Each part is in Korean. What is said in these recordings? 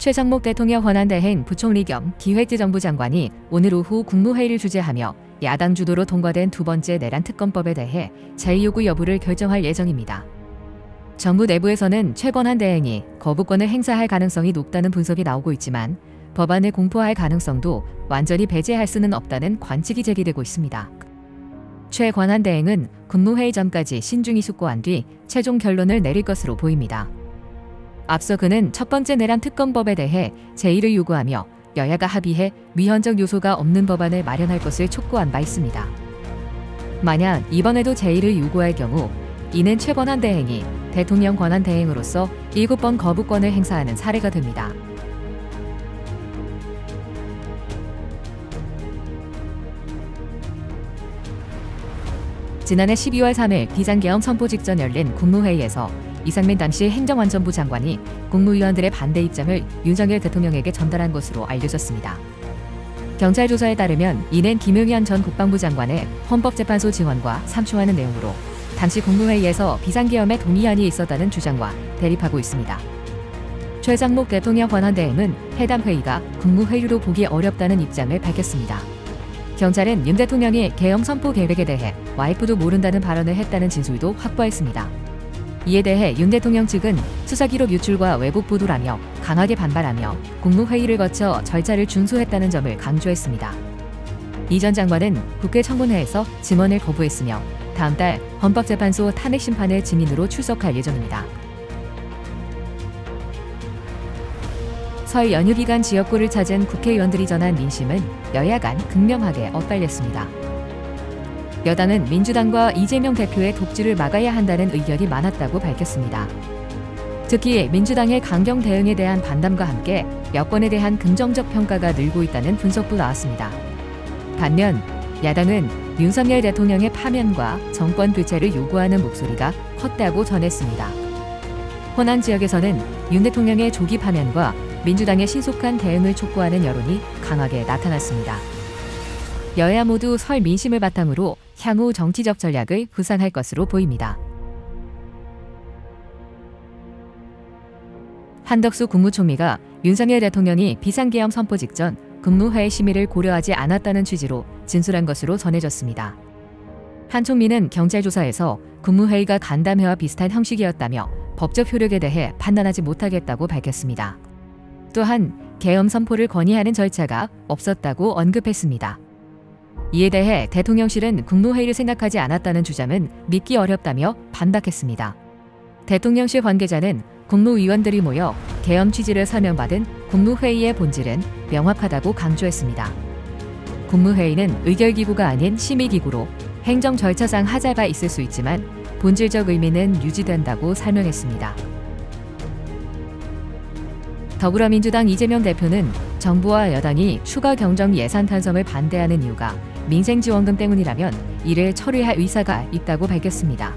최상목 대통령 권한대행 부총리 겸 기획재정부 장관이 오늘 오후 국무회의를 주재하며 야당 주도로 통과된 두 번째 내란 특검법에 대해 제2요구 여부를 결정할 예정입니다. 정부 내부에서는 최 권한대행이 거부권을 행사할 가능성이 높다는 분석이 나오고 있지만 법안을 공포할 가능성도 완전히 배제할 수는 없다는 관측이 제기되고 있습니다. 최 권한대행은 국무회의 전까지 신중히 숙고한 뒤 최종 결론을 내릴 것으로 보입니다. 앞서 그는 첫 번째 내란 특검법에 대해 제1을 요구하며 여야가 합의해 위헌적 요소가 없는 법안을 마련할 것을 촉구한 바 있습니다. 만약 이번에도 제1을 요구할 경우 이는 최 권한대행이 대통령 권한대행으로서 7번 거부권을 행사하는 사례가 됩니다. 지난해 12월 3일 비상계엄 선포 직전 열린 국무회의에서 이상민 당시 행정안전부 장관이 국무위원들의 반대 입장을 윤석열 대통령에게 전달한 것으로 알려졌습니다. 경찰 조사에 따르면 이는 김용현 전 국방부 장관의 헌법재판소 지원과 상충하는 내용으로 당시 국무회의에서 비상계엄에 동의안이 있었다는 주장과 대립하고 있습니다. 최상목 대통령 권한대행은 해당 회의가 국무회의로 보기 어렵다는 입장을 밝혔습니다. 경찰은 윤 대통령이 계엄 선포 계획에 대해 와이프도 모른다는 발언을 했다는 진술도 확보했습니다. 이에 대해 윤 대통령 측은 수사기록 유출과 왜곡 보도라며 강하게 반발하며 국무회의를 거쳐 절차를 준수했다는 점을 강조했습니다. 이 전 장관은 국회 청문회에서 증언을 거부했으며 다음 달 헌법재판소 탄핵심판의 증인으로 출석할 예정입니다. 설 연휴 기간 지역구를 찾은 국회의원들이 전한 민심은 여야 간 극명하게 엇갈렸습니다. 여당은 민주당과 이재명 대표의 독주를 막아야 한다는 의견이 많았다고 밝혔습니다. 특히 민주당의 강경 대응에 대한 반감과 함께 여권에 대한 긍정적 평가가 늘고 있다는 분석도 나왔습니다. 반면 야당은 윤석열 대통령의 파면과 정권 교체를 요구하는 목소리가 컸다고 전했습니다. 호남 지역에서는 윤 대통령의 조기 파면과 민주당의 신속한 대응을 촉구하는 여론이 강하게 나타났습니다. 여야 모두 설 민심을 바탕으로 향후 정치적 전략을 구상할 것으로 보입니다. 한덕수 국무총리가 윤석열 대통령이 비상계엄 선포 직전 국무회의 심의를 고려하지 않았다는 취지로 진술한 것으로 전해졌습니다. 한 총리는 경찰 조사에서 국무회의가 간담회와 비슷한 형식이었다며 법적 효력에 대해 판단하지 못하겠다고 밝혔습니다. 또한 계엄 선포를 건의하는 절차가 없었다고 언급했습니다. 이에 대해 대통령실은 국무회의를 생각하지 않았다는 주장은 믿기 어렵다며 반박했습니다. 대통령실 관계자는 국무위원들이 모여 계엄 취지를 설명받은 국무회의의 본질은 명확하다고 강조했습니다. 국무회의는 의결기구가 아닌 심의기구로 행정 절차상 하자가 있을 수 있지만 본질적 의미는 유지된다고 설명했습니다. 더불어민주당 이재명 대표는 정부와 여당이 추가 경정 예산 편성을 반대하는 이유가 민생지원금 때문이라면 이를 처리할 의사가 있다고 밝혔습니다.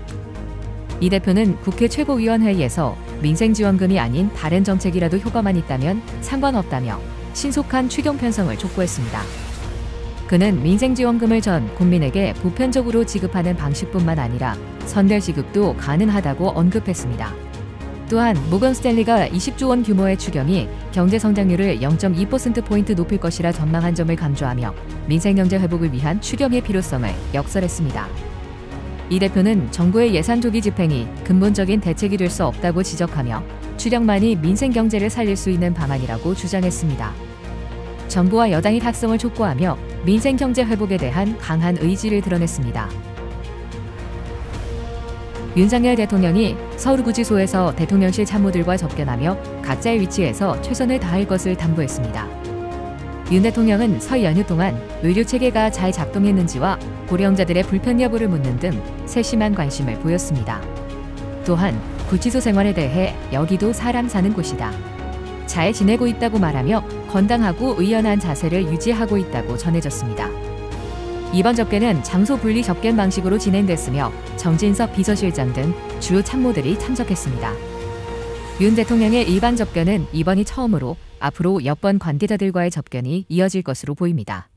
이 대표는 국회 최고위원회의에서 민생지원금이 아닌 다른 정책이라도 효과만 있다면 상관없다며 신속한 추경 편성을 촉구했습니다. 그는 민생지원금을 전 국민에게 보편적으로 지급하는 방식뿐만 아니라 선별 지급도 가능하다고 언급했습니다. 또한 모건 스탠리가 20조 원 규모의 추경이 경제 성장률을 0.2%포인트 높일 것이라 전망한 점을 강조하며 민생경제 회복을 위한 추경의 필요성을 역설했습니다. 이 대표는 정부의 예산 조기 집행이 근본적인 대책이 될 수 없다고 지적하며 추경만이 민생경제를 살릴 수 있는 방안이라고 주장했습니다. 정부와 여당이 합성을 촉구하며 민생경제 회복에 대한 강한 의지를 드러냈습니다. 윤석열 대통령이 서울구치소에서 대통령실 참모들과 접견하며 각자의 위치에서 최선을 다할 것을 당부했습니다. 윤 대통령은 설 연휴 동안 의료체계가 잘 작동했는지와 고령자들의 불편 여부를 묻는 등 세심한 관심을 보였습니다. 또한 구치소 생활에 대해 여기도 사람 사는 곳이다. 잘 지내고 있다고 말하며 건강하고 의연한 자세를 유지하고 있다고 전해졌습니다. 이번 접견은 장소 분리 접견 방식으로 진행됐으며 정진석 비서실장 등 주요 참모들이 참석했습니다. 윤 대통령의 일반 접견은 이번이 처음으로 앞으로 여권 관계자들과의 접견이 이어질 것으로 보입니다.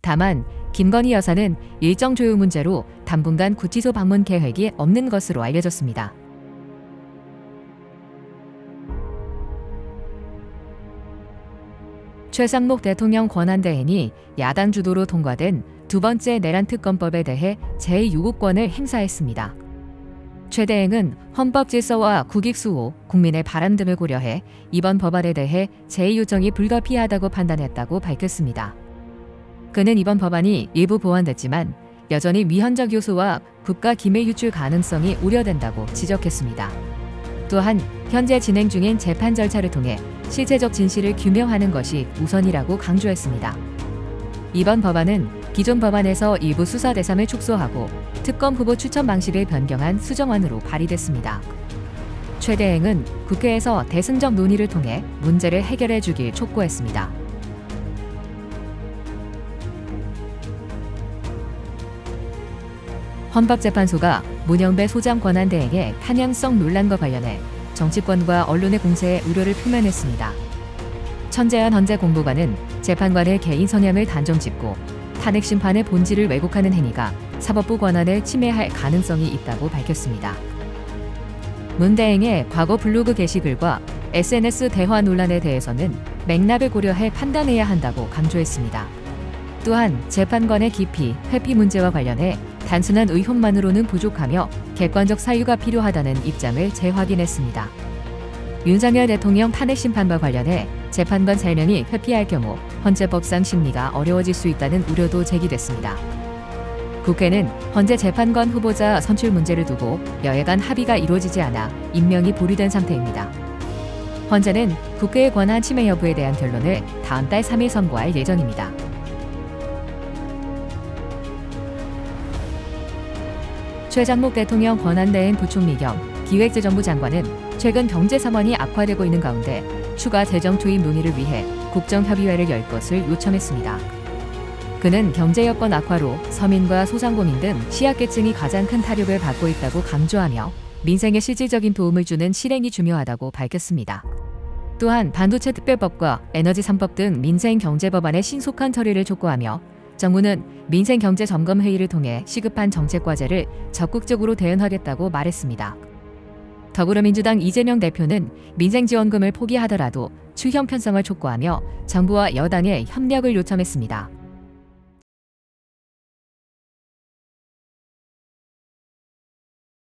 다만 김건희 여사는 일정 조율 문제로 당분간 구치소 방문 계획이 없는 것으로 알려졌습니다. 최상목 대통령 권한대행이 야당 주도로 통과된 두 번째 내란 특검법에 대해 제6호권을 행사했습니다. 최 대행은 헌법 질서와 국익 수호, 국민의 바람 등을 고려해 이번 법안에 대해 제2요청이 불가피하다고 판단했다고 밝혔습니다. 그는 이번 법안이 일부 보완됐지만 여전히 위헌적 요소와 국가 기밀 유출 가능성이 우려된다고 지적했습니다. 또한 현재 진행 중인 재판 절차를 통해 실체적 진실을 규명하는 것이 우선이라고 강조했습니다. 이번 법안은 기존 법안에서 일부 수사 대상을 축소하고 특검 후보 추천 방식을 변경한 수정안으로 발의됐습니다. 최 대행은 국회에서 대승적 논의를 통해 문제를 해결해 주길 촉구했습니다. 헌법재판소가 문영배 소장 권한대행의 편향성 논란과 관련해 정치권과 언론의 공세에 우려를 표명했습니다. 천재현 헌재 공보관은 재판관의 개인 성향을 단정 짓고 탄핵 심판의 본질을 왜곡하는 행위가 사법부 권한을 침해할 가능성이 있다고 밝혔습니다. 문 대행의 과거 블로그 게시글과 SNS 대화 논란에 대해서는 맥락을 고려해 판단해야 한다고 강조했습니다. 또한 재판관의 기피, 회피 문제와 관련해 단순한 의혹만으로는 부족하며 객관적 사유가 필요하다는 입장을 재확인했습니다. 윤석열 대통령 탄핵 심판과 관련해 재판관 3명이 회피할 경우 헌재법상 심리가 어려워질 수 있다는 우려도 제기됐습니다. 국회는 헌재 재판관 후보자 선출 문제를 두고 여야 간 합의가 이루어지지 않아 임명이 보류된 상태입니다. 헌재는 국회의 권한 침해 여부에 대한 결론을 다음 달 3일 선고할 예정입니다. 최장목 대통령 권한대행 부총리 겸 기획재정부 장관은 최근 경제 상황이 악화되고 있는 가운데 추가 재정 투입 논의를 위해 국정협의회를 열 것을 요청했습니다. 그는 경제 여건 악화로 서민과 소상공인 등 취약계층이 가장 큰 타격을 받고 있다고 강조하며 민생에 실질적인 도움을 주는 실행이 중요하다고 밝혔습니다. 또한 반도체 특별법과 에너지 3법 등 민생 경제 법안의 신속한 처리를 촉구하며 정부는 민생경제점검회의를 통해 시급한 정책 과제를 적극적으로 대응하겠다고 말했습니다. 더불어민주당 이재명 대표는 민생지원금을 포기하더라도 추형 편성을 촉구하며 정부와 여당의 협력을 요청했습니다.